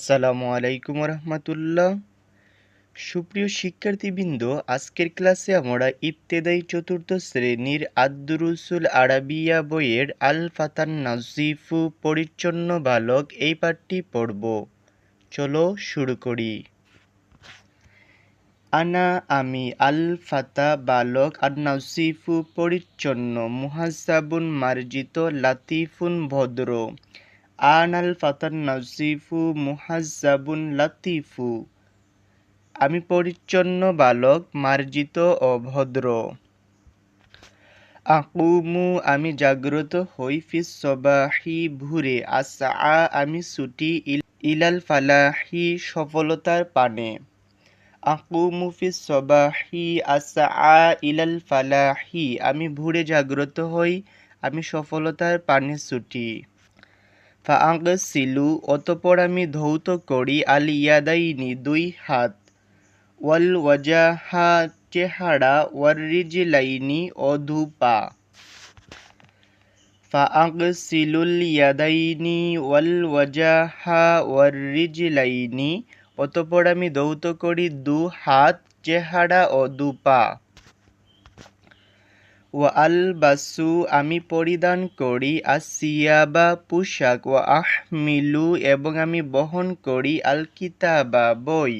আসসালামু আলাইকুম রহমতুল্লাহ। সুপ্রিয় শিক্ষার্থীবৃন্দ, আজকের ক্লাসে আমরা ইবতেদায়ী চতুর্থ শ্রেণীর আদ-দুরুসুল আরাবিয়া বইয়ের আল ফাতান নাজিফু পরিচ্ছন্ন বালক এই পাঠটি পড়ব। চলো শুরু করি। আনা আমি আল ফাতা বালক আন-নাজিফু পরিচ্ছন্ন, মুহাজ্জাবুন মার্জিত, লাতিফুন ভদ্র। আনাল ফাতান নাজিফু মুহাজ্জাবুন লাতিফু, আমি পরিচ্ছন্ন বালক, মার্জিত ও ভদ্র। আকুমু আমি জাগ্রত হই, ফিস সবাহি ভোরে, আসআ আমি ছুটি, ইলাল ফালাহি সফলতার পানে। আকুমু ফিস সবাহি আসআ ইলাল ফালাহি, আমি ভোরে জাগ্রত হই, আমি সফলতার পানে ছুটি। ফাআগসিলু অতঃপর আমি ধৌত করি, আল ইয়াদাইনি দুই হাত, ওয়াল ওয়াজাহা চেহারা, ওয়ার রিজলাইনি ও দুপা। ফাআগসিলুল ইয়াদাইনি ওয়াল ওয়াজাহা ওয়ার রিজলাইনি, অতঃপর আমি ধৌত করি দু হাত, চেহারা ও দুপা। ওয়া আলবাসু আমি পরিধান করি, আসিয়াবা পোশাক, ওয়া আহমিলু এবং আমি বহন করি, আল কিতাবা বই।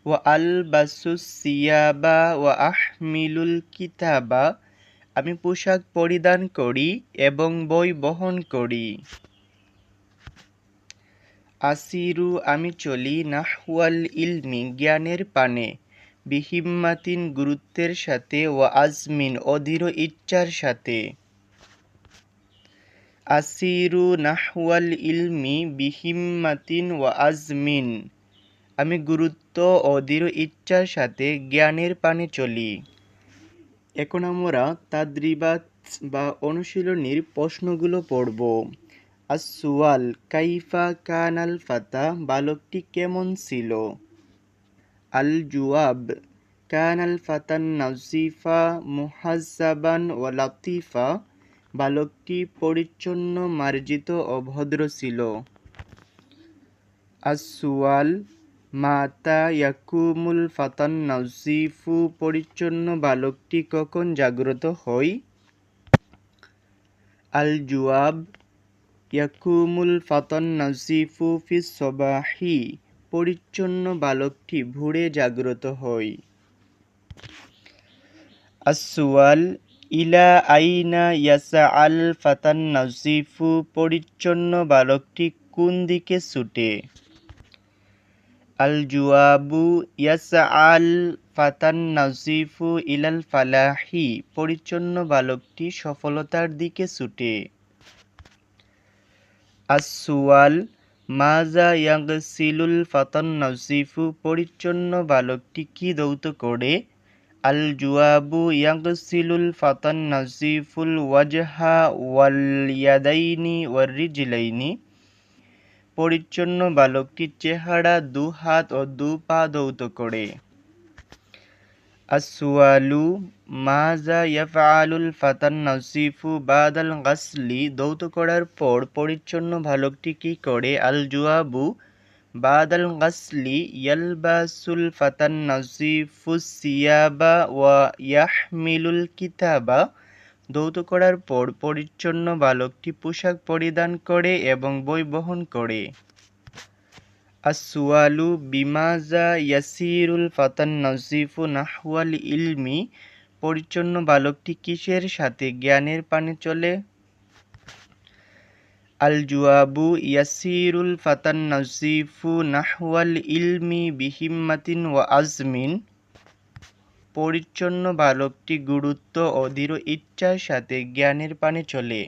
ওয়া আলবাসু সিয়াবা ওয়া আহমিলুল কিতাবা, আমি পোশাক পরিধান করি এবং বই বহন করি। আসিরু আমি চলি, নাহওয়াল ইলমি জ্ঞানের পানে, বিহিম্মাতিন গুরুত্বের সাথে, ওয়া আজমিন অধীর ইচ্ছার সাথে। আসিরু নাহওয়াল ইলমি বিহিম্মাতিন ওয়া আজমিন, আমি গুরুত্ব ও দৃঢ় ইচ্ছার সাথে জ্ঞানের পানে চলি। এখন আমরা তাদরিবাত বা অনুশীলনীর প্রশ্নগুলো পড়ব। আসওয়াল কাইফা কানাল ফাতা, বালকটি কেমন ছিল। আল জুয়াব কানাল ফাতান নাজিফা মুহাজ্জাবান ওয়া লাতিফা, বালকটি পরিচ্ছন্ন, মার্জিত ও ভদ্র ছিল। আসওয়াল মাতা ইয়াকুমুল ফাতান নাজিফু, পরিচ্ছন্ন বালকটি কখন জাগ্রত হয়। আল জুয়াব ইয়াকুমুল ফাতান নাজিফু ফিস সবাহি, পরিচ্ছন্ন বালকটি ভোরে জাগ্রত হয়। আসওয়াল ইলা আইনা ইয়াসআল ফাতান নাজিফু, পরিচ্ছন্ন বালকটি কোন দিকে ছুটে। আল জুয়াবু ইয়াসআল ফাতান নাজিফু ইলাল ফালাহি, পরিচ্ছন্ন বালকটি সফলতার দিকে ছুটে। আসওয়াল মাজা ইয়াগসিলুল ফাতান নাজিফু, পরিচ্ছন্ন বালকটি কি ধৌত করে। আল জুয়াবু ইয়াগসিলুল ফাতান নাজিফুল ওয়াজহা ওয়াল ইয়াদাইনি ওয়ার রিজলাইনি, পরিচ্ছন্ন বালকটি চেহারা, দু হাত ও দু পা ধৌত করে। আসওয়ালু মাজা ইয়াফআলুল ফাতান নাজিফু বাদাল গাসলি, ধৌত করার পর পরিচ্ছন্ন বালকটি কি করে। আল জুয়াবু বাদাল গাসলি ইয়ালবাসুল ফাতান নাজিফু সিয়াবা ওয়া ইয়াহমিলুল কিতাবা, ধৌত করার পর পরিচ্ছন্ন বালকটি পোশাক পরিধান করে এবং বই বহন করে। আসওয়ালু বিমাজা ইয়াসিরুল ফাতান নাজিফু নাহওয়াল ইলমি, পরিচ্ছন্ন বালকটি কিসের সাথে জ্ঞানের পানে চলে। আল জুয়াবু ইয়াসিরুল ফাতান নাজিফু নাহওয়াল ইলমি বিহিম্মাতিন ওয়া আজমিন, পরিচ্ছন্ন বালকটি গুরুত্ব ও দৃঢ় ইচ্ছার সাথে জ্ঞানের পানে চলে।